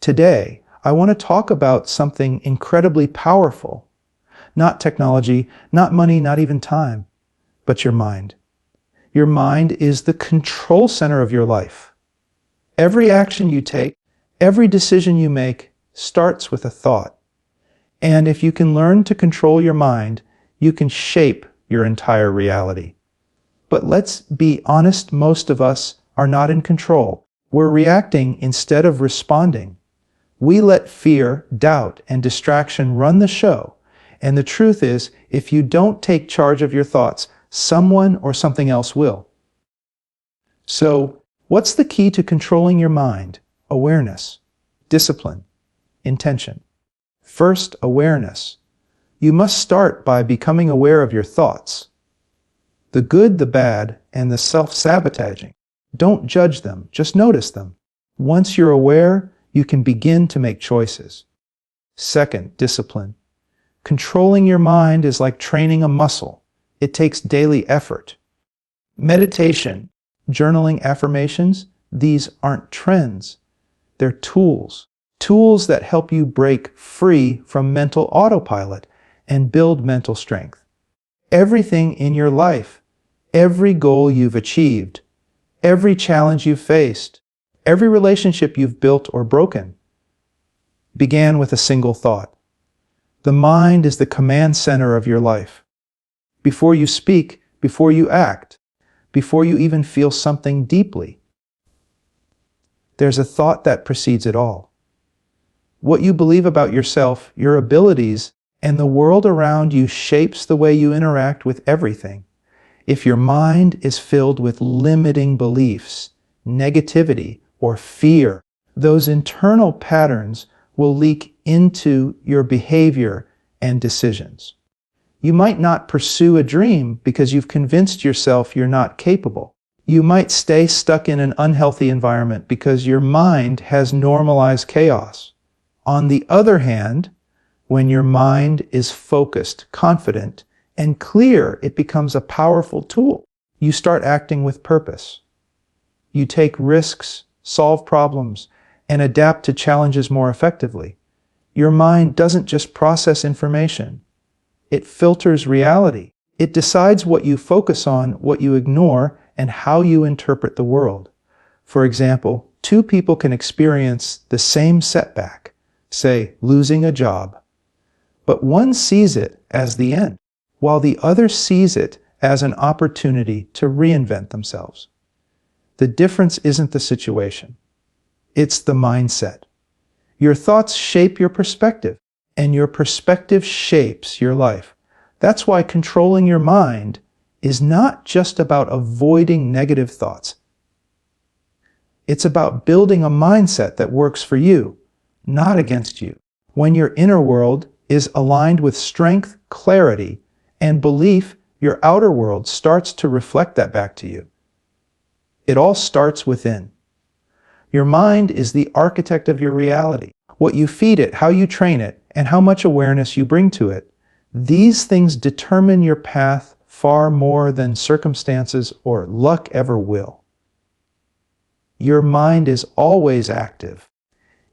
Today, I want to talk about something incredibly powerful. Not technology, not money, not even time, but your mind. Your mind is the control center of your life. Every action you take, every decision you make starts with a thought. And if you can learn to control your mind, you can shape your entire reality. But let's be honest, most of us are not in control. We're reacting instead of responding. We let fear, doubt, and distraction run the show. And the truth is, if you don't take charge of your thoughts, someone or something else will. So, what's the key to controlling your mind? Awareness, discipline, intention. First, awareness. You must start by becoming aware of your thoughts. The good, the bad, and the self-sabotaging. Don't judge them, just notice them. Once you're aware, you can begin to make choices. Second, discipline. Controlling your mind is like training a muscle. It takes daily effort. Meditation, journaling, affirmations, these aren't trends. They're tools. Tools that help you break free from mental autopilot and build mental strength. Everything in your life, every goal you've achieved, every challenge you've faced, every relationship you've built or broken, began with a single thought. The mind is the command center of your life. Before you speak, before you act, before you even feel something deeply, there's a thought that precedes it all. What you believe about yourself, your abilities, and the world around you shapes the way you interact with everything. If your mind is filled with limiting beliefs, negativity, or fear, those internal patterns will leak into your behavior and decisions. You might not pursue a dream because you've convinced yourself you're not capable. You might stay stuck in an unhealthy environment because your mind has normalized chaos. On the other hand, when your mind is focused, confident, and clear, it becomes a powerful tool. You start acting with purpose. You take risks, solve problems, and adapt to challenges more effectively. Your mind doesn't just process information. It filters reality. It decides what you focus on, what you ignore, and how you interpret the world. For example, two people can experience the same setback, say, losing a job. But one sees it as the end, while the other sees it as an opportunity to reinvent themselves. The difference isn't the situation. It's the mindset. Your thoughts shape your perspective, and your perspective shapes your life. That's why controlling your mind is not just about avoiding negative thoughts. It's about building a mindset that works for you, not against you. When your inner world is aligned with strength, clarity, and belief, your outer world starts to reflect that back to you. It all starts within. Your mind is the architect of your reality. What you feed it, how you train it, and how much awareness you bring to it. These things determine your path far more than circumstances or luck ever will. Your mind is always active.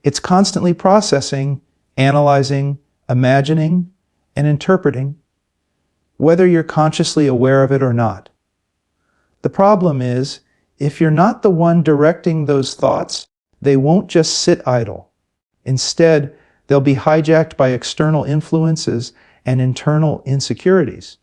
It's constantly processing, analyzing, imagining, and interpreting, whether you're consciously aware of it or not. The problem is, if you're not the one directing those thoughts, they won't just sit idle. Instead, they'll be hijacked by external influences and internal insecurities.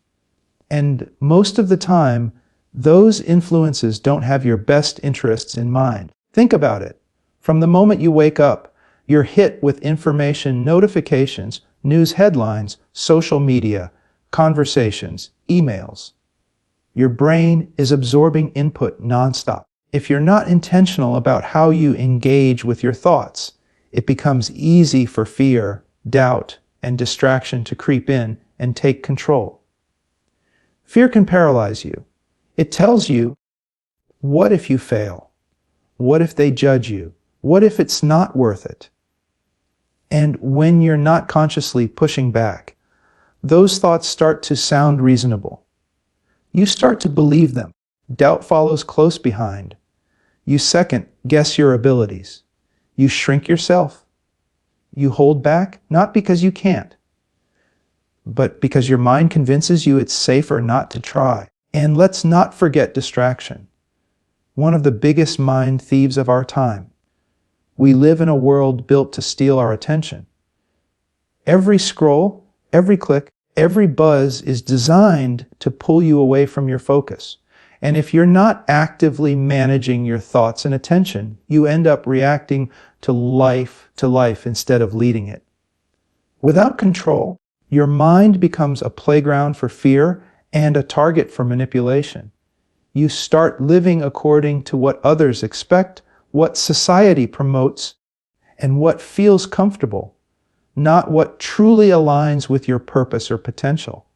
And most of the time, those influences don't have your best interests in mind. Think about it. From the moment you wake up, you're hit with information, notifications, news headlines, social media, conversations, emails. Your brain is absorbing input nonstop. If you're not intentional about how you engage with your thoughts, it becomes easy for fear, doubt, and distraction to creep in and take control. Fear can paralyze you. It tells you, what if you fail? What if they judge you? What if it's not worth it? And when you're not consciously pushing back, those thoughts start to sound reasonable. You start to believe them. Doubt follows close behind. You second guess your abilities. You shrink yourself. You hold back, not because you can't, but because your mind convinces you it's safer not to try. And let's not forget distraction, one of the biggest mind thieves of our time. We live in a world built to steal our attention. Every scroll, every click, every buzz is designed to pull you away from your focus. And if you're not actively managing your thoughts and attention, you end up reacting to life instead of leading it. Without control, your mind becomes a playground for fear and a target for manipulation. You start living according to what others expect, what society promotes, and what feels comfortable, not what truly aligns with your purpose or potential.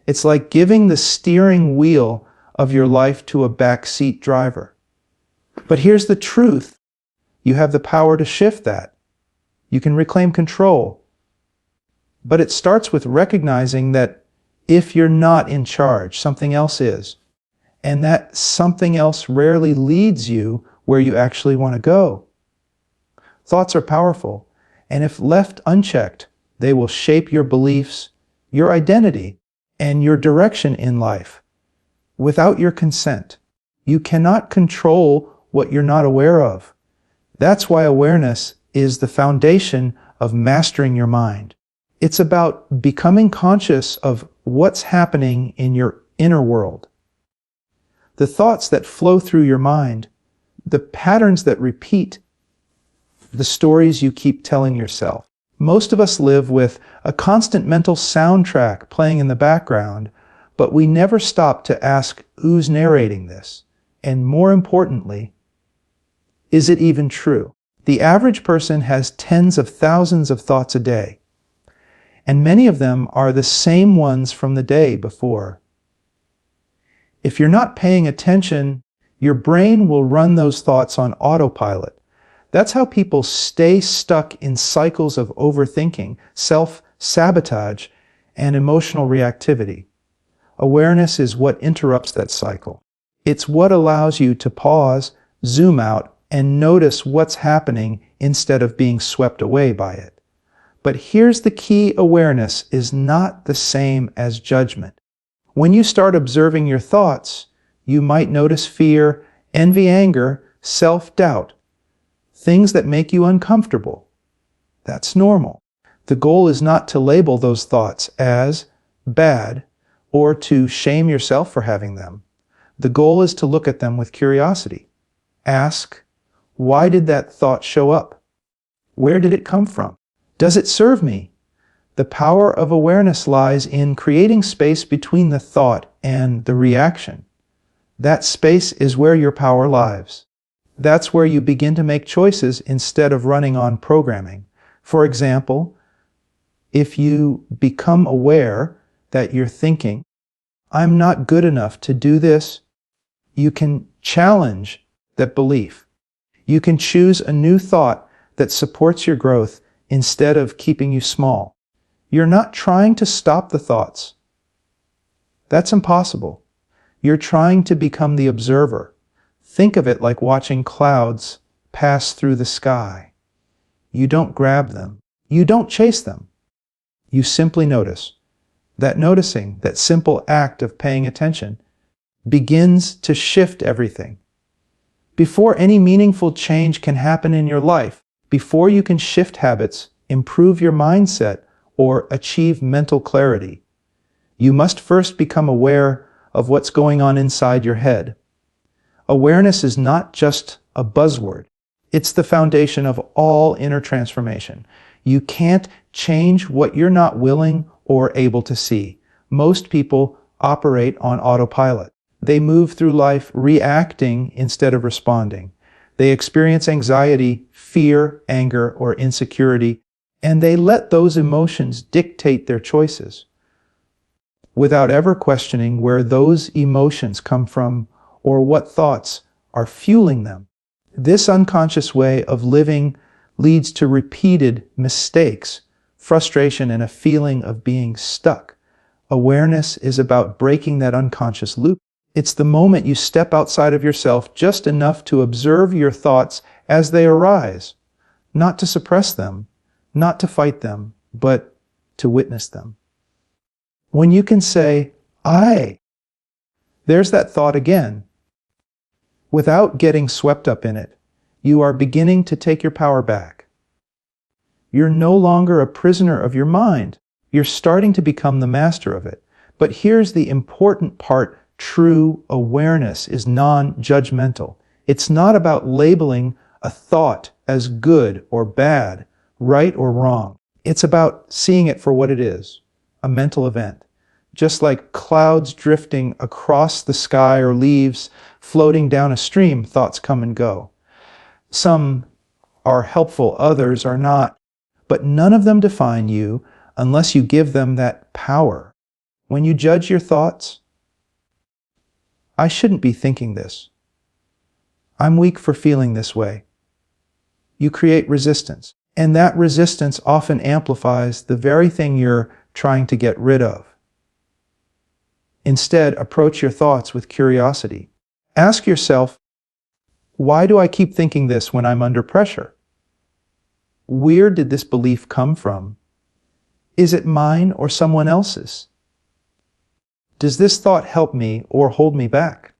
It's like giving the steering wheel of your life to a backseat driver. But here's the truth. You have the power to shift that. You can reclaim control. But it starts with recognizing that if you're not in charge, something else is. And that something else rarely leads you where you actually want to go. Thoughts are powerful, and if left unchecked, they will shape your beliefs, your identity, and your direction in life. Without your consent, you cannot control what you're not aware of. That's why awareness is the foundation of mastering your mind. It's about becoming conscious of what's happening in your inner world. The thoughts that flow through your mind, the patterns that repeat, the stories you keep telling yourself. Most of us live with a constant mental soundtrack playing in the background, but we never stop to ask who's narrating this. And more importantly, is it even true? The average person has tens of thousands of thoughts a day, and many of them are the same ones from the day before. If you're not paying attention, your brain will run those thoughts on autopilot. That's how people stay stuck in cycles of overthinking, self-sabotage, and emotional reactivity. Awareness is what interrupts that cycle. It's what allows you to pause, zoom out, and notice what's happening instead of being swept away by it. But here's the key: awareness is not the same as judgment. When you start observing your thoughts, you might notice fear, envy, anger, self-doubt, things that make you uncomfortable. That's normal. The goal is not to label those thoughts as bad or to shame yourself for having them. The goal is to look at them with curiosity. Ask, why did that thought show up? Where did it come from? Does it serve me? The power of awareness lies in creating space between the thought and the reaction. That space is where your power lies. That's where you begin to make choices instead of running on programming. For example, if you become aware that you're thinking, I'm not good enough to do this, you can challenge that belief. You can choose a new thought that supports your growth instead of keeping you small. You're not trying to stop the thoughts. That's impossible. You're trying to become the observer. Think of it like watching clouds pass through the sky. You don't grab them. You don't chase them. You simply notice. That noticing, that simple act of paying attention, begins to shift everything. Before any meaningful change can happen in your life, before you can shift habits, improve your mindset, or achieve mental clarity, you must first become aware of what's going on inside your head. Awareness is not just a buzzword. It's the foundation of all inner transformation. You can't change what you're not willing or able to see. Most people operate on autopilot. They move through life reacting instead of responding. They experience anxiety, fear, anger, or insecurity, and they let those emotions dictate their choices without ever questioning where those emotions come from or what thoughts are fueling them. This unconscious way of living leads to repeated mistakes, frustration, and a feeling of being stuck. Awareness is about breaking that unconscious loop. It's the moment you step outside of yourself just enough to observe your thoughts as they arise, not to suppress them, not to fight them, but to witness them. When you can say, I, there's that thought again. Without getting swept up in it, you are beginning to take your power back. You're no longer a prisoner of your mind. You're starting to become the master of it. But here's the important part. True awareness is non-judgmental. It's not about labeling a thought as good or bad, right or wrong. It's about seeing it for what it is, a mental event. Just like clouds drifting across the sky or leaves floating down a stream, thoughts come and go. Some are helpful, others are not. But none of them define you unless you give them that power. When you judge your thoughts, I shouldn't be thinking this. I'm weak for feeling this way. You create resistance, and that resistance often amplifies the very thing you're trying to get rid of. Instead, approach your thoughts with curiosity. Ask yourself, why do I keep thinking this when I'm under pressure? Where did this belief come from? Is it mine or someone else's? Does this thought help me or hold me back?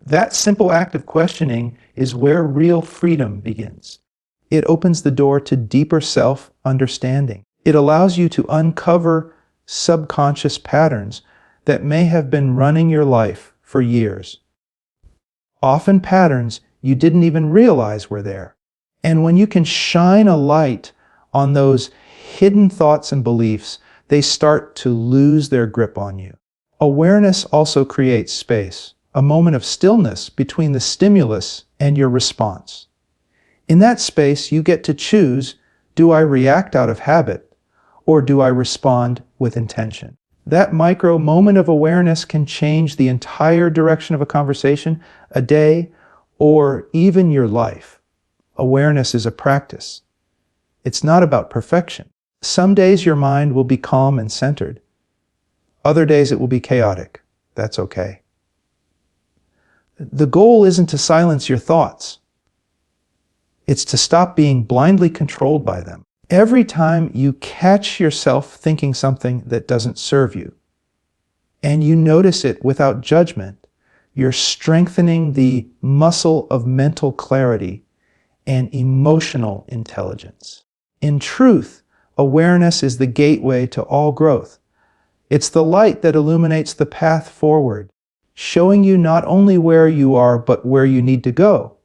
That simple act of questioning is where real freedom begins. It opens the door to deeper self-understanding. It allows you to uncover subconscious patterns that may have been running your life for years. Often patterns you didn't even realize were there. And when you can shine a light on those hidden thoughts and beliefs, they start to lose their grip on you. Awareness also creates space, a moment of stillness between the stimulus and your response. In that space, you get to choose, do I react out of habit, or do I respond with intention? That micro moment of awareness can change the entire direction of a conversation, a day, or even your life. Awareness is a practice. It's not about perfection. Some days your mind will be calm and centered. Other days it will be chaotic. That's okay. The goal isn't to silence your thoughts. It's to stop being blindly controlled by them. Every time you catch yourself thinking something that doesn't serve you, and you notice it without judgment, you're strengthening the muscle of mental clarity and emotional intelligence. In truth, awareness is the gateway to all growth. It's the light that illuminates the path forward, showing you not only where you are, but where you need to go.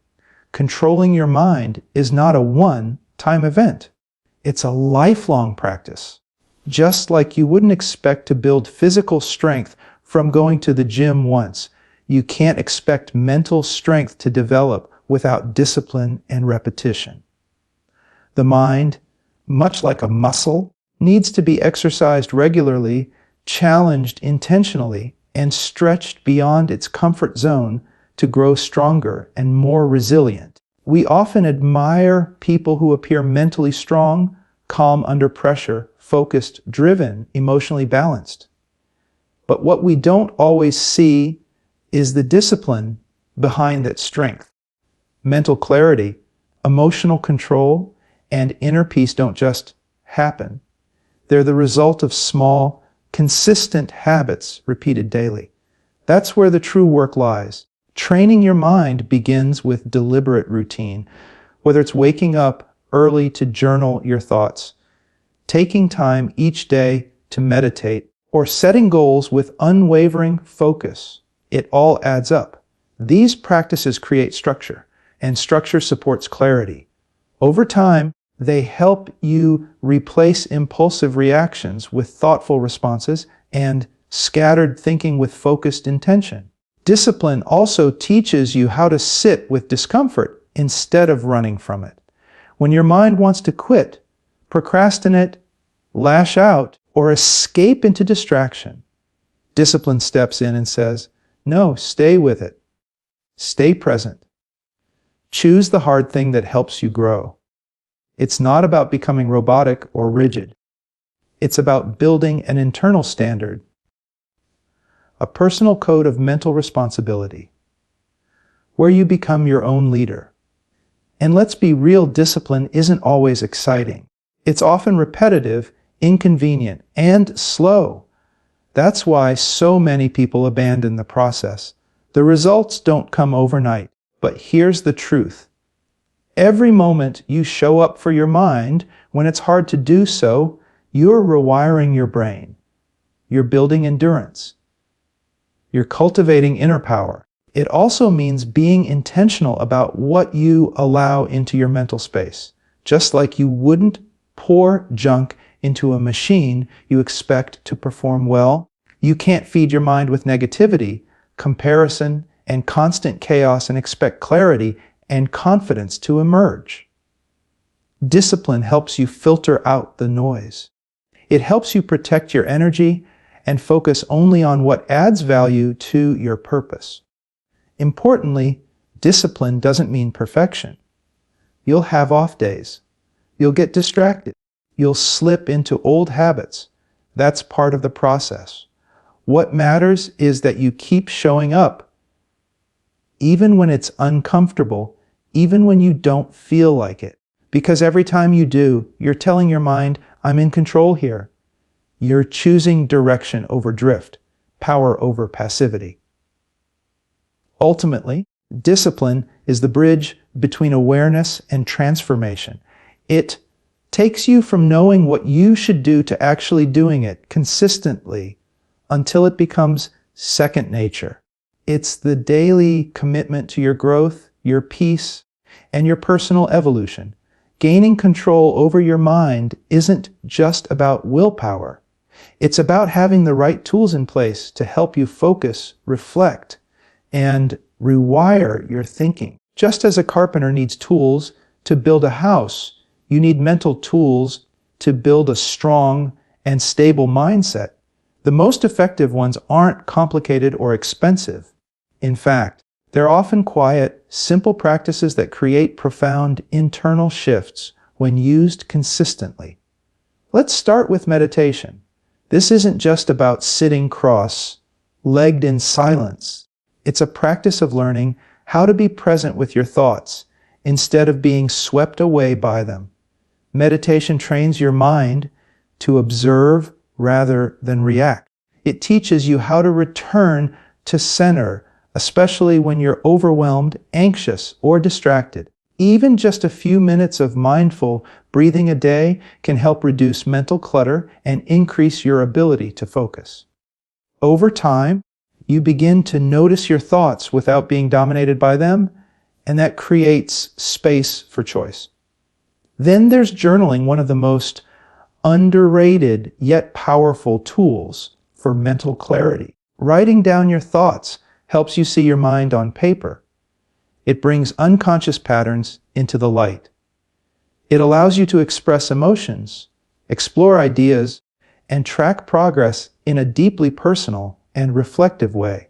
Controlling your mind is not a one-time event. It's a lifelong practice. Just like you wouldn't expect to build physical strength from going to the gym once, you can't expect mental strength to develop without discipline and repetition. The mind, much like a muscle, needs to be exercised regularly, challenged intentionally, and stretched beyond its comfort zone to grow stronger and more resilient. We often admire people who appear mentally strong, calm under pressure, focused, driven, emotionally balanced. But what we don't always see is the discipline behind that strength. Mental clarity, emotional control, and inner peace don't just happen. They're the result of small, consistent habits repeated daily. That's where the true work lies. Training your mind begins with deliberate routine, whether it's waking up early to journal your thoughts, taking time each day to meditate, or setting goals with unwavering focus. It all adds up. These practices create structure, and structure supports clarity. Over time, they help you replace impulsive reactions with thoughtful responses and scattered thinking with focused intention. Discipline also teaches you how to sit with discomfort instead of running from it. When your mind wants to quit, procrastinate, lash out, or escape into distraction, discipline steps in and says, no, stay with it. Stay present. Choose the hard thing that helps you grow. It's not about becoming robotic or rigid. It's about building an internal standard, a personal code of mental responsibility, where you become your own leader. And let's be real, discipline isn't always exciting. It's often repetitive, inconvenient, and slow. That's why so many people abandon the process. The results don't come overnight. But here's the truth. Every moment you show up for your mind, when it's hard to do so, you're rewiring your brain. You're building endurance. You're cultivating inner power. It also means being intentional about what you allow into your mental space. Just like you wouldn't pour junk into a machine you expect to perform well, you can't feed your mind with negativity, comparison, and constant chaos and expect clarity and confidence to emerge. Discipline helps you filter out the noise. It helps you protect your energy and focus only on what adds value to your purpose. Importantly, discipline doesn't mean perfection. You'll have off days. You'll get distracted. You'll slip into old habits. That's part of the process. What matters is that you keep showing up, even when it's uncomfortable, even when you don't feel like it. Because every time you do, you're telling your mind, I'm in control here. You're choosing direction over drift, power over passivity. Ultimately, discipline is the bridge between awareness and transformation. It takes you from knowing what you should do to actually doing it consistently until it becomes second nature. It's the daily commitment to your growth, your peace, and your personal evolution. Gaining control over your mind isn't just about willpower. It's about having the right tools in place to help you focus, reflect, and rewire your thinking. Just as a carpenter needs tools to build a house, you need mental tools to build a strong and stable mindset. The most effective ones aren't complicated or expensive. In fact, they're often quiet, simple practices that create profound internal shifts when used consistently. Let's start with meditation. This isn't just about sitting cross-legged in silence. It's a practice of learning how to be present with your thoughts instead of being swept away by them. Meditation trains your mind to observe rather than react. It teaches you how to return to center, especially when you're overwhelmed, anxious, or distracted. Even just a few minutes of mindful breathing a day can help reduce mental clutter and increase your ability to focus. Over time, you begin to notice your thoughts without being dominated by them, and that creates space for choice. Then there's journaling, one of the most underrated yet powerful tools for mental clarity. Writing down your thoughts helps you see your mind on paper. It brings unconscious patterns into the light. It allows you to express emotions, explore ideas, and track progress in a deeply personal and reflective way.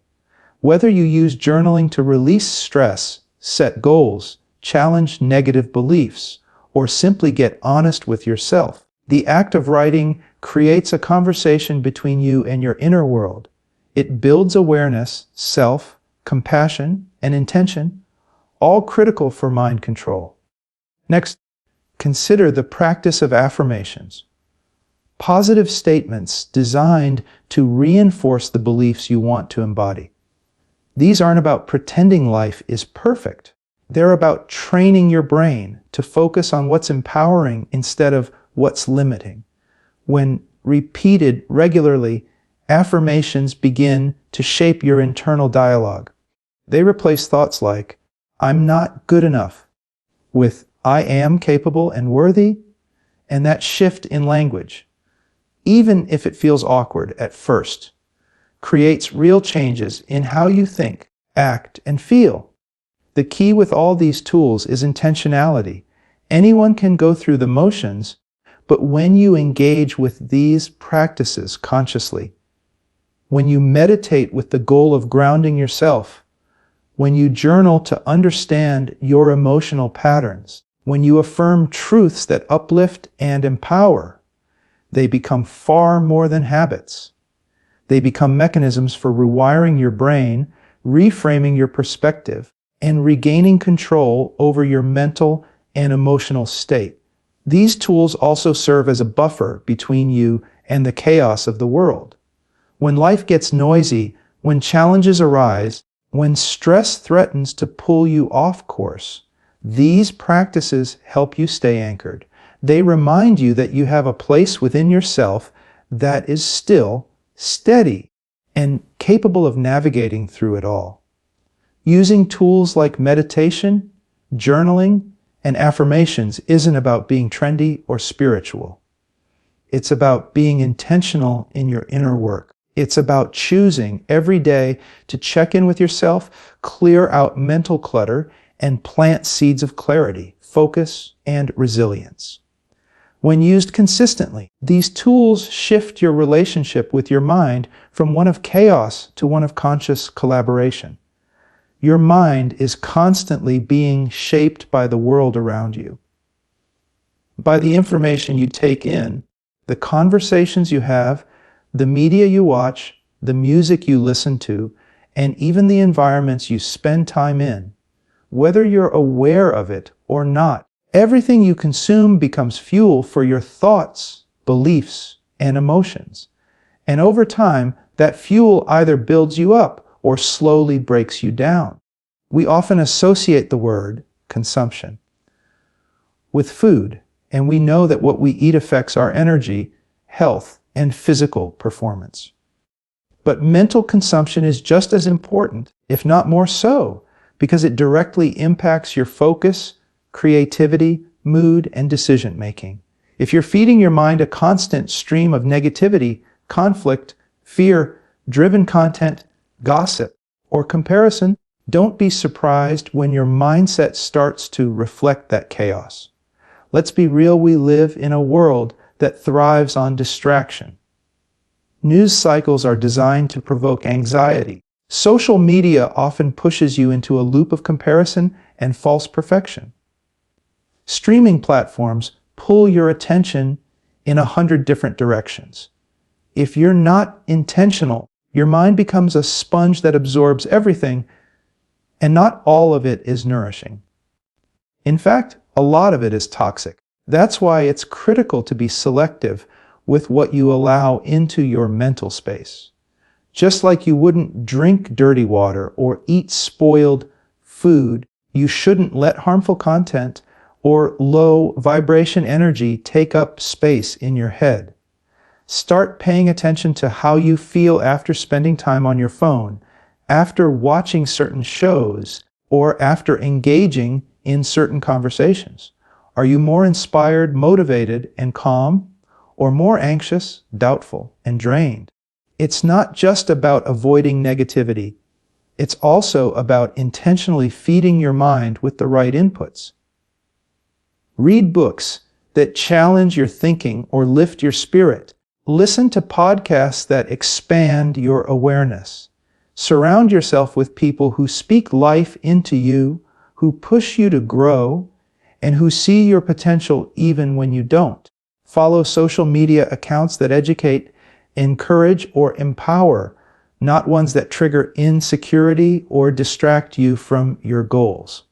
Whether you use journaling to release stress, set goals, challenge negative beliefs, or simply get honest with yourself, the act of writing creates a conversation between you and your inner world. It builds awareness, self-compassion, and intention, all critical for mind control. Next, consider the practice of affirmations. Positive statements designed to reinforce the beliefs you want to embody. These aren't about pretending life is perfect. They're about training your brain to focus on what's empowering instead of what's limiting. When repeated regularly, affirmations begin to shape your internal dialogue. They replace thoughts like, I'm not good enough, with I am capable and worthy, and that shift in language, even if it feels awkward at first, creates real changes in how you think, act, and feel. The key with all these tools is intentionality. Anyone can go through the motions, but when you engage with these practices consciously, when you meditate with the goal of grounding yourself, when you journal to understand your emotional patterns, when you affirm truths that uplift and empower, they become far more than habits. They become mechanisms for rewiring your brain, reframing your perspective, and regaining control over your mental and emotional state. These tools also serve as a buffer between you and the chaos of the world. When life gets noisy, when challenges arise, when stress threatens to pull you off course, these practices help you stay anchored. They remind you that you have a place within yourself that is still, steady, and capable of navigating through it all. Using tools like meditation, journaling, and affirmations isn't about being trendy or spiritual. It's about being intentional in your inner work. It's about choosing every day to check in with yourself, clear out mental clutter, and plant seeds of clarity, focus, and resilience. When used consistently, these tools shift your relationship with your mind from one of chaos to one of conscious collaboration. Your mind is constantly being shaped by the world around you, by the information you take in, the conversations you have, the media you watch, the music you listen to, and even the environments you spend time in. Whether you're aware of it or not, everything you consume becomes fuel for your thoughts, beliefs, and emotions. And over time, that fuel either builds you up or slowly breaks you down. We often associate the word consumption with food, and we know that what we eat affects our energy, health, and physical performance. But mental consumption is just as important, if not more so, because it directly impacts your focus, creativity, mood, and decision-making. If you're feeding your mind a constant stream of negativity, conflict, fear, driven content, gossip, or comparison, don't be surprised when your mindset starts to reflect that chaos. Let's be real, we live in a world that thrives on distraction. News cycles are designed to provoke anxiety. Social media often pushes you into a loop of comparison and false perfection. Streaming platforms pull your attention in 100 different directions. If you're not intentional, your mind becomes a sponge that absorbs everything, and not all of it is nourishing. In fact, a lot of it is toxic. That's why it's critical to be selective with what you allow into your mental space. Just like you wouldn't drink dirty water or eat spoiled food, you shouldn't let harmful content or low vibration energy take up space in your head. Start paying attention to how you feel after spending time on your phone, after watching certain shows, or after engaging in certain conversations. Are you more inspired, motivated, and calm, or more anxious, doubtful, and drained? It's not just about avoiding negativity. It's also about intentionally feeding your mind with the right inputs. Read books that challenge your thinking or lift your spirit. Listen to podcasts that expand your awareness. Surround yourself with people who speak life into you, who push you to grow, and who see your potential even when you don't. Follow social media accounts that educate, encourage, or empower, not ones that trigger insecurity or distract you from your goals.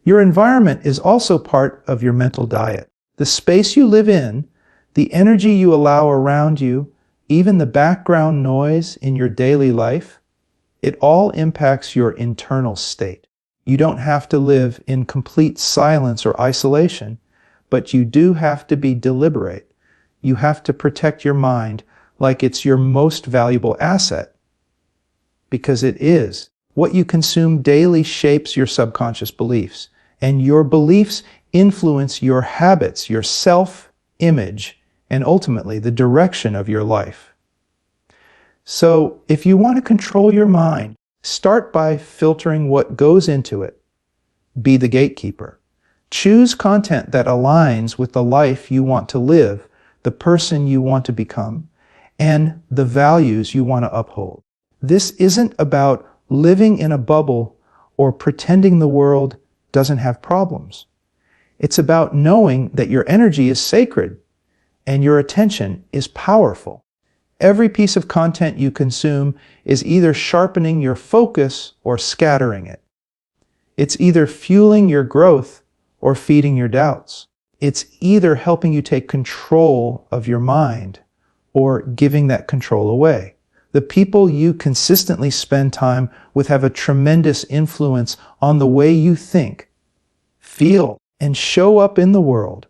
Your environment is also part of your mental diet. The space you live in, the energy you allow around you, even the background noise in your daily life, it all impacts your internal state. You don't have to live in complete silence or isolation, but you do have to be deliberate. You have to protect your mind like it's your most valuable asset, because it is. What you consume daily shapes your subconscious beliefs, and your beliefs influence your habits, your self-image, and ultimately the direction of your life. So, if you want to control your mind, start by filtering what goes into it. Be the gatekeeper. Choose content that aligns with the life you want to live, the person you want to become, and the values you want to uphold. This isn't about living in a bubble or pretending the world doesn't have problems. It's about knowing that your energy is sacred and your attention is powerful. Every piece of content you consume is either sharpening your focus or scattering it. It's either fueling your growth or feeding your doubts. It's either helping you take control of your mind or giving that control away. The people you consistently spend time with have a tremendous influence on the way you think, feel, and show up in the world.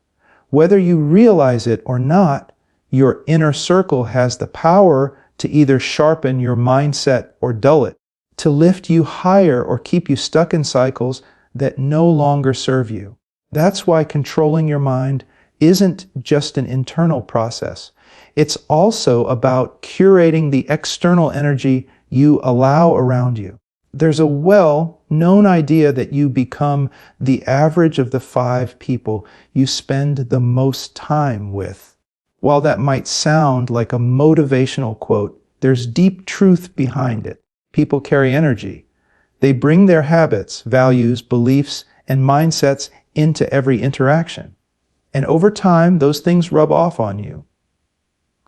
Whether you realize it or not, your inner circle has the power to either sharpen your mindset or dull it, to lift you higher or keep you stuck in cycles that no longer serve you. That's why controlling your mind isn't just an internal process. It's also about curating the external energy you allow around you. There's a well-known idea that you become the average of the 5 people you spend the most time with. While that might sound like a motivational quote, there's deep truth behind it. People carry energy. They bring their habits, values, beliefs, and mindsets into every interaction. And over time, those things rub off on you,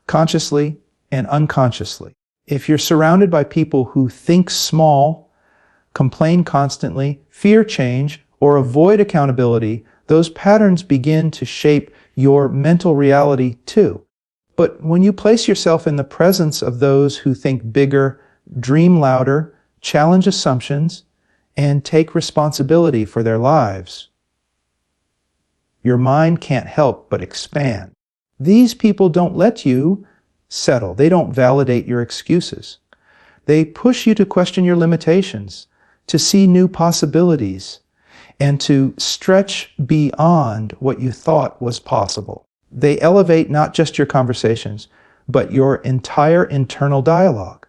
consciously and unconsciously. If you're surrounded by people who think small, complain constantly, fear change, or avoid accountability, those patterns begin to shape your mental reality too. But when you place yourself in the presence of those who think bigger, dream louder, challenge assumptions, and take responsibility for their lives, your mind can't help but expand. These people don't let you settle. They don't validate your excuses. They push you to question your limitations, to see new possibilities, and to stretch beyond what you thought was possible. They elevate not just your conversations, but your entire internal dialogue.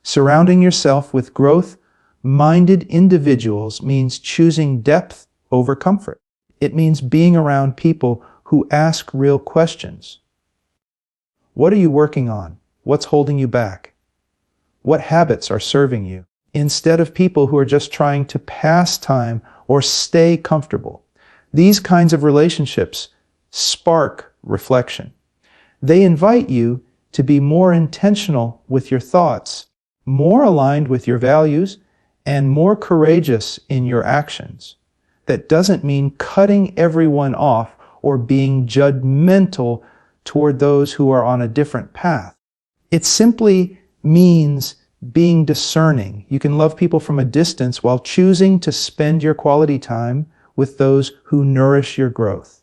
Surrounding yourself with growth-minded individuals means choosing depth over comfort. It means being around people who ask real questions. What are you working on? What's holding you back? What habits are serving you? Instead of people who are just trying to pass time or stay comfortable. These kinds of relationships spark reflection. They invite you to be more intentional with your thoughts, more aligned with your values, and more courageous in your actions. That doesn't mean cutting everyone off or being judgmental toward those who are on a different path. It simply means being discerning. You can love people from a distance while choosing to spend your quality time with those who nourish your growth.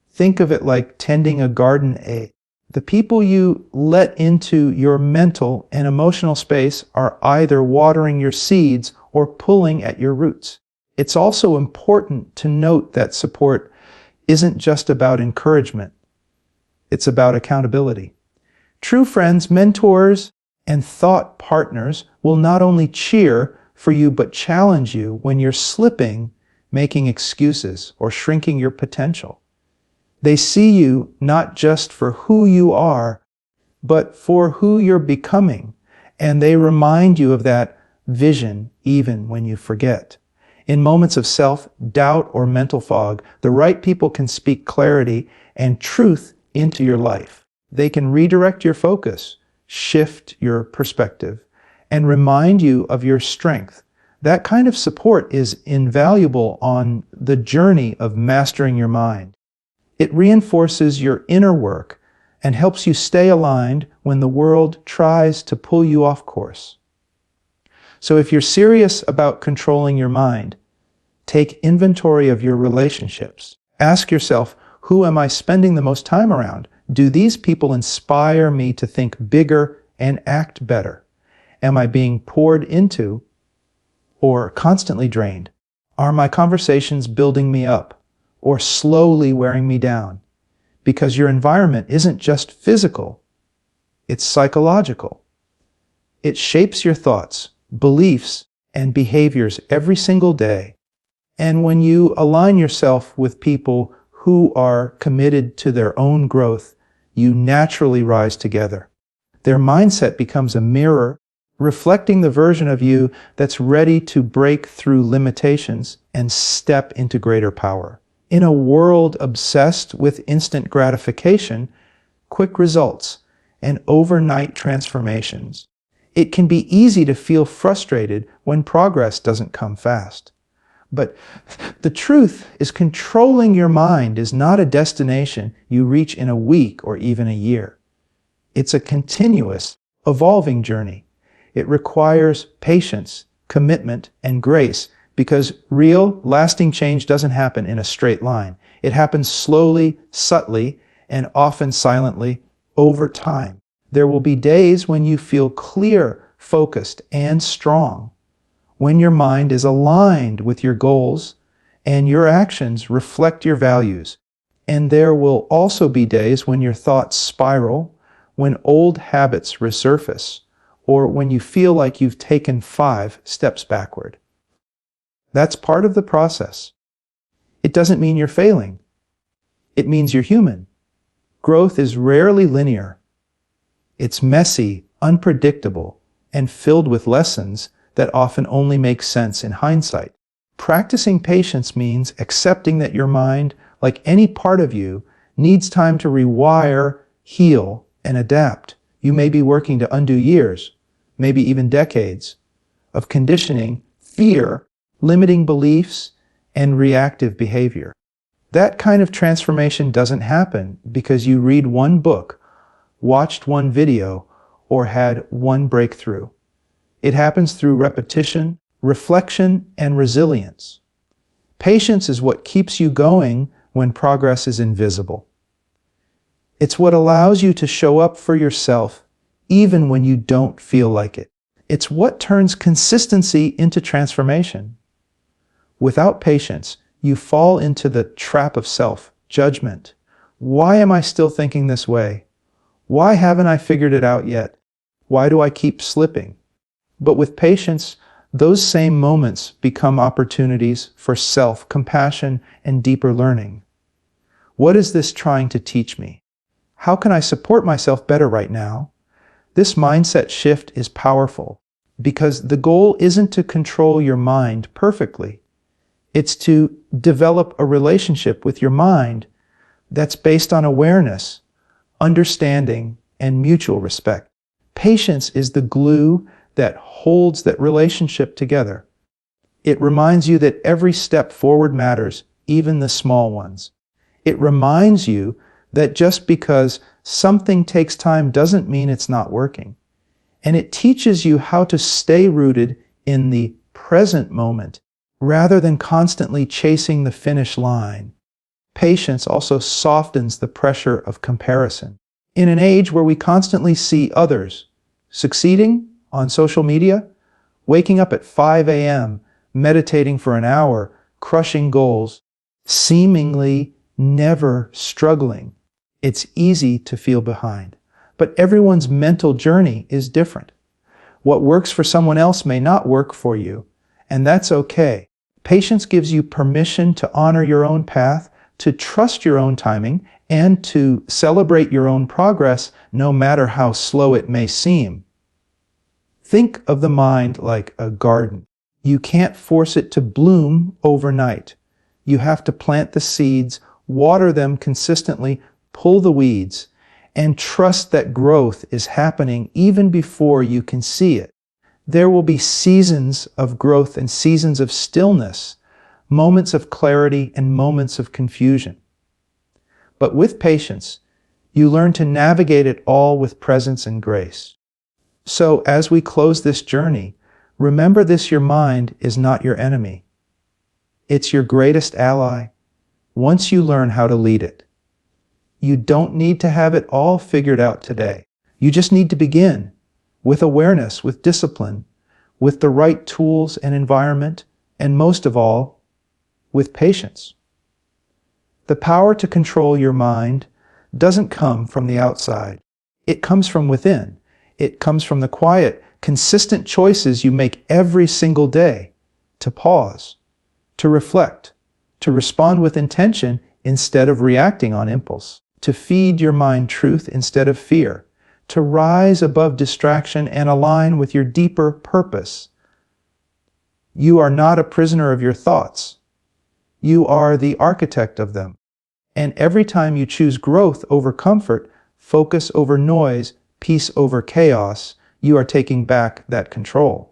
Think of it like tending a garden egg. The people you let into your mental and emotional space are either watering your seeds or pulling at your roots. It's also important to note that support isn't just about encouragement. It's about accountability. True friends, mentors, and thought partners will not only cheer for you but challenge you when you're slipping, making excuses, or shrinking your potential. They see you not just for who you are, but for who you're becoming, and they remind you of that vision even when you forget. In moments of self-doubt or mental fog, the right people can speak clarity and truth into your life. They can redirect your focus, shift your perspective, and remind you of your strength. That kind of support is invaluable on the journey of mastering your mind. It reinforces your inner work and helps you stay aligned when the world tries to pull you off course. So if you're serious about controlling your mind, take inventory of your relationships. Ask yourself, who am I spending the most time around? Do these people inspire me to think bigger and act better? Am I being poured into or constantly drained? Are my conversations building me up or slowly wearing me down? Because your environment isn't just physical, it's psychological. It shapes your thoughts, beliefs, and behaviors every single day. And when you align yourself with people who are committed to their own growth, you naturally rise together. Their mindset becomes a mirror, reflecting the version of you that's ready to break through limitations and step into greater power. In a world obsessed with instant gratification, quick results, and overnight transformations, it can be easy to feel frustrated when progress doesn't come fast. But the truth is, controlling your mind is not a destination you reach in a week or even a year. It's a continuous, evolving journey. It requires patience, commitment, and grace, because real, lasting change doesn't happen in a straight line. It happens slowly, subtly, and often silently over time. There will be days when you feel clear, focused, and strong, when your mind is aligned with your goals and your actions reflect your values. And there will also be days when your thoughts spiral, when old habits resurface, or when you feel like you've taken 5 steps backward. That's part of the process. It doesn't mean you're failing. It means you're human. Growth is rarely linear. It's messy, unpredictable, and filled with lessons that often only make sense in hindsight. Practicing patience means accepting that your mind, like any part of you, needs time to rewire, heal, and adapt. You may be working to undo years, maybe even decades, of conditioning, fear, limiting beliefs, and reactive behavior. That kind of transformation doesn't happen because you read one book, watched one video, or had one breakthrough. It happens through repetition, reflection, and resilience. Patience is what keeps you going when progress is invisible. It's what allows you to show up for yourself even when you don't feel like it. It's what turns consistency into transformation. Without patience, you fall into the trap of self-judgment. Why am I still thinking this way? Why haven't I figured it out yet? Why do I keep slipping? But with patience, those same moments become opportunities for self-compassion and deeper learning. What is this trying to teach me? How can I support myself better right now? This mindset shift is powerful because the goal isn't to control your mind perfectly. It's to develop a relationship with your mind that's based on awareness, understanding, and mutual respect. Patience is the glue that holds that relationship together. It reminds you that every step forward matters, even the small ones. It reminds you that just because something takes time doesn't mean it's not working. And it teaches you how to stay rooted in the present moment rather than constantly chasing the finish line. Patience also softens the pressure of comparison. In an age where we constantly see others succeeding on social media, waking up at 5 a.m., meditating for an hour, crushing goals, seemingly never struggling, it's easy to feel behind. But everyone's mental journey is different. What works for someone else may not work for you, and that's okay. Patience gives you permission to honor your own path, to trust your own timing, and to celebrate your own progress, no matter how slow it may seem. Think of the mind like a garden. You can't force it to bloom overnight. You have to plant the seeds, water them consistently, pull the weeds, and trust that growth is happening even before you can see it. There will be seasons of growth and seasons of stillness, moments of clarity and moments of confusion. But with patience, you learn to navigate it all with presence and grace. So as we close this journey, remember this: your mind is not your enemy. It's your greatest ally once you learn how to lead it. You don't need to have it all figured out today. You just need to begin with awareness, with discipline, with the right tools and environment, and most of all, with patience. The power to control your mind doesn't come from the outside. It comes from within. It comes from the quiet, consistent choices you make every single day to pause, to reflect, to respond with intention instead of reacting on impulse, to feed your mind truth instead of fear, to rise above distraction and align with your deeper purpose. You are not a prisoner of your thoughts. You are the architect of them. And every time you choose growth over comfort, focus over noise, peace over chaos, you are taking back that control.